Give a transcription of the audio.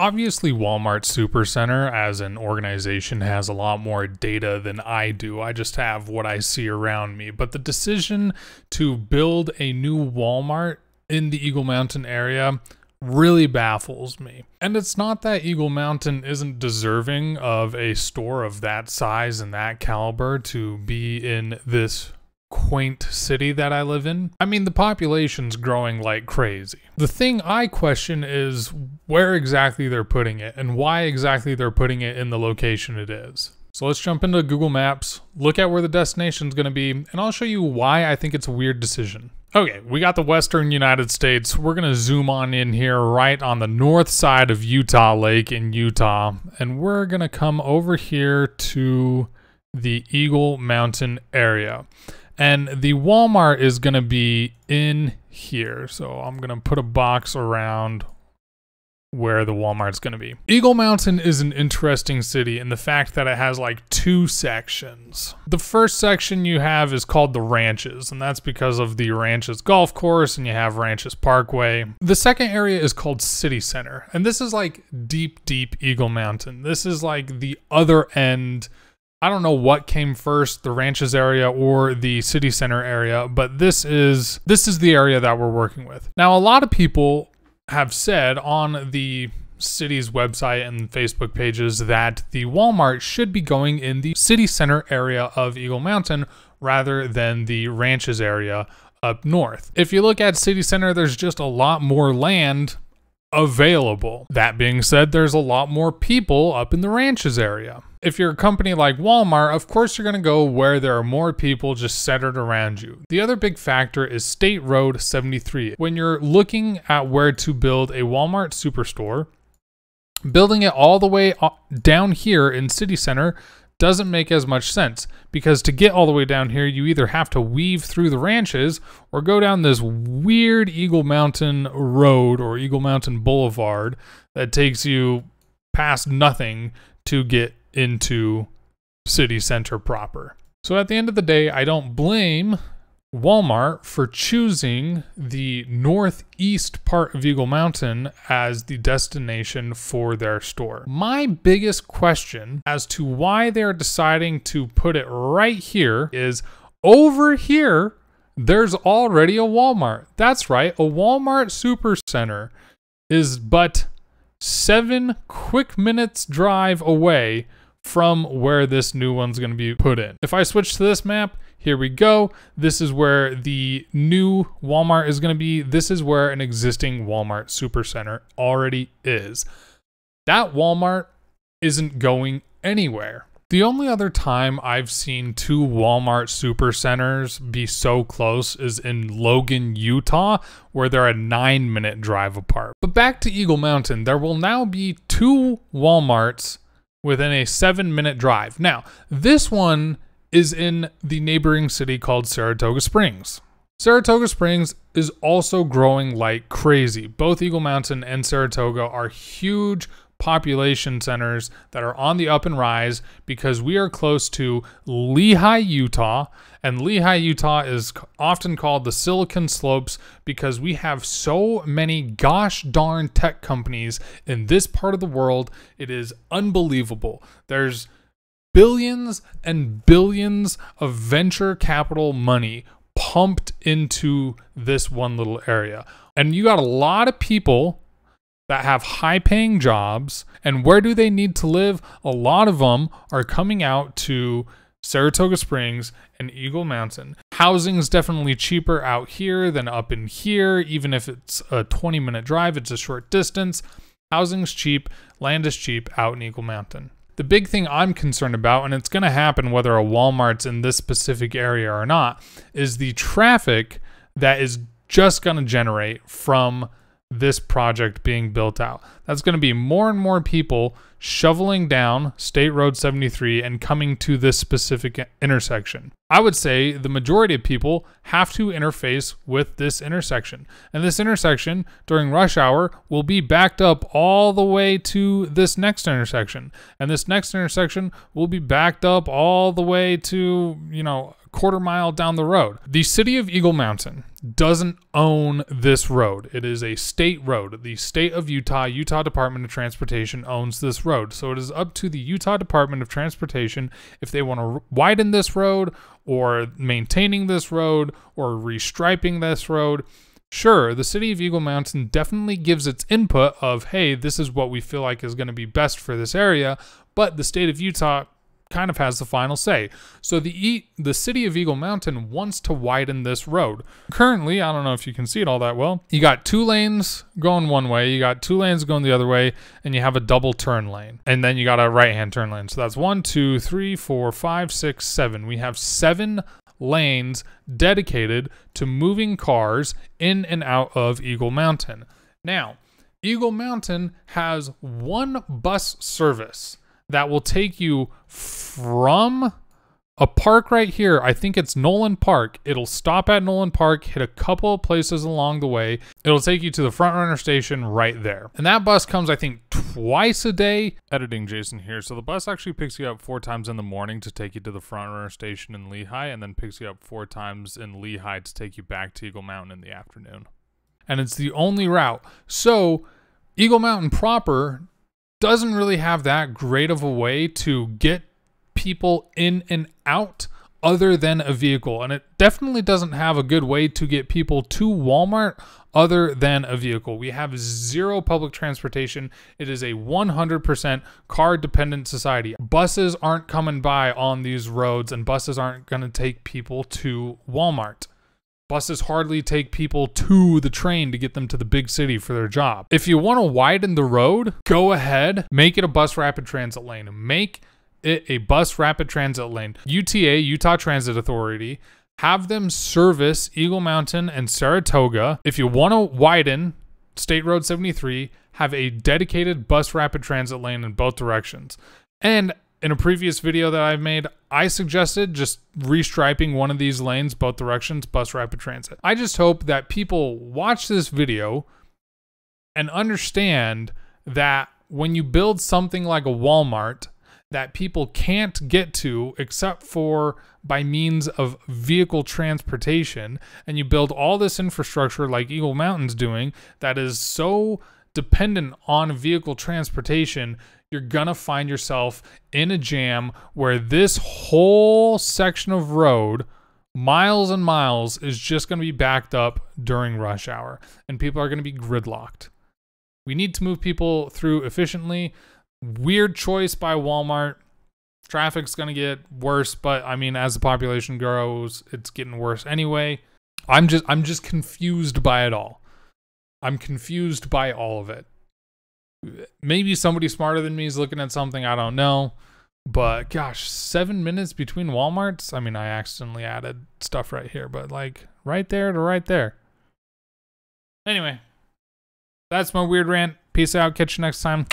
Obviously, Walmart Supercenter as an organization has a lot more data than I do. I just have what I see around me. But the decision to build a new Walmart in the Eagle Mountain area really baffles me. And it's not that Eagle Mountain isn't deserving of a store of that size and that caliber to be in this quaint city that I live in. I mean, the population's growing like crazy. The thing I question is where exactly they're putting it and why exactly they're putting it in the location it is. So let's jump into Google Maps, look at where the destination's gonna be, and I'll show you why I think it's a weird decision. Okay, we got the western United States. We're gonna zoom on in here right on the north side of Utah Lake in Utah, and we're gonna come over here to the Eagle Mountain area. And the Walmart is going to be in here. So I'm going to put a box around where the Walmart's going to be. Eagle Mountain is an interesting city in the fact that it has like two sections. The first section you have is called the Ranches, and that's because of the Ranches Golf Course, and you have Ranches Parkway. The second area is called City Center, and this is like deep, deep Eagle Mountain. This is like the other end. I don't know what came first, the Ranches area or the City Center area, but this is the area that we're working with. Now, a lot of people have said on the city's website and Facebook pages that the Walmart should be going in the City Center area of Eagle Mountain rather than the Ranches area up north. If you look at City Center, there's just a lot more land available. That being said, there's a lot more people up in the Ranches area. If you're a company like Walmart, of course you're going to go where there are more people just centered around you. The other big factor is State Road 73. When you're looking at where to build a Walmart superstore, building it all the way down here in City Center doesn't make as much sense, because to get all the way down here, you either have to weave through the ranches or go down this weird Eagle Mountain Road or Eagle Mountain Boulevard that takes you past nothing to get into City Center proper. So at the end of the day, I don't blame Walmart for choosing the northeast part of Eagle Mountain as the destination for their store. My biggest question as to why they're deciding to put it right here is over here, there's already a Walmart. That's right, a Walmart Supercenter is but 7 quick minutes drive away from where this new one's going to be put in. If I switch to this map, here we go. This is where the new Walmart is going to be. This is where an existing Walmart Supercenter already is. That Walmart isn't going anywhere. The only other time I've seen 2 Walmart Supercenters be so close is in Logan, Utah, where they're a 9-minute drive apart. But back to Eagle Mountain, there will now be 2 Walmarts within a 7-minute drive. Now, this one is in the neighboring city called Saratoga Springs. Saratoga Springs is also growing like crazy. Both Eagle Mountain and Saratoga are huge population centers that are on the up and rise because we are close to Lehi, Utah, and Lehi, Utah is often called the Silicon Slopes because we have so many gosh darn tech companies in this part of the world. It is unbelievable. There's billions and billions of venture capital money pumped into this one little area. And you got a lot of people that have high-paying jobs, and where do they need to live? A lot of them are coming out to Saratoga Springs and Eagle Mountain. Housing's definitely cheaper out here than up in here. Even if it's a 20-minute drive, it's a short distance. Housing's cheap, land is cheap out in Eagle Mountain. The big thing I'm concerned about, and it's going to happen whether a Walmart's in this specific area or not, is the traffic that is just going to generate from this project being built out. That's going to be more and more people shoveling down State Road 73 and coming to this specific intersection. I would say the majority of people have to interface with this intersection. And this intersection during rush hour will be backed up all the way to this next intersection. And this next intersection will be backed up all the way to, quarter mile down the road. The city of Eagle Mountain doesn't own this road. It is a state road. The state of Utah, Utah Department of Transportation owns this road. So it is up to the Utah Department of Transportation if they want to widen this road or maintaining this road or restriping this road. Sure, the city of Eagle Mountain definitely gives its input of, hey, this is what we feel like is going to be best for this area, but the state of Utah kind of has the final say. So the city of Eagle Mountain wants to widen this road. Currently, I don't know if you can see it all that well, you got 2 lanes going one way, you got 2 lanes going the other way, and you have a double turn lane. And then you got a right-hand turn lane. So that's 1, 2, 3, 4, 5, 6, 7. We have 7 lanes dedicated to moving cars in and out of Eagle Mountain. Now, Eagle Mountain has 1 bus service that will take you from a park right here. I think it's Nolan Park. It'll stop at Nolan Park, hit a couple of places along the way. It'll take you to the Front Runner station right there. And that bus comes, I think, twice a day. Editing Jason here. So the bus actually picks you up 4 times in the morning to take you to the Front Runner station in Lehi, and then picks you up 4 times in Lehi to take you back to Eagle Mountain in the afternoon. And it's the only route. So Eagle Mountain proper doesn't really have that great of a way to get people in and out other than a vehicle. And it definitely doesn't have a good way to get people to Walmart other than a vehicle. We have 0 public transportation. It is a 100% car-dependent society. Buses aren't coming by on these roads, and buses aren't going to take people to Walmart. Buses hardly take people to the train to get them to the big city for their job. If you want to widen the road, go ahead, make it a bus rapid transit lane. Make it a bus rapid transit lane. UTA, Utah Transit Authority, have them service Eagle Mountain and Saratoga. If you want to widen State Road 73, have a dedicated bus rapid transit lane in both directions. And in a previous video that I've made, I suggested just restriping one of these lanes, both directions, bus rapid transit. I just hope that people watch this video and understand that when you build something like a Walmart that people can't get to except for by means of vehicle transportation, and you build all this infrastructure like Eagle Mountain's doing that is so dependent on vehicle transportation, you're gonna find yourself in a jam where this whole section of road, miles and miles, is just gonna be backed up during rush hour, and people are gonna be gridlocked. We need to move people through efficiently. Weird choice by Walmart. Traffic's gonna get worse, but I mean, as the population grows, it's getting worse anyway. I'm just confused by it all. I'm confused by all of it. Maybe somebody smarter than me is looking at something, I don't know. But gosh, 7 minutes between Walmarts? I mean, I accidentally added stuff right here, but like right there to right there. Anyway, that's my weird rant. Peace out. Catch you next time.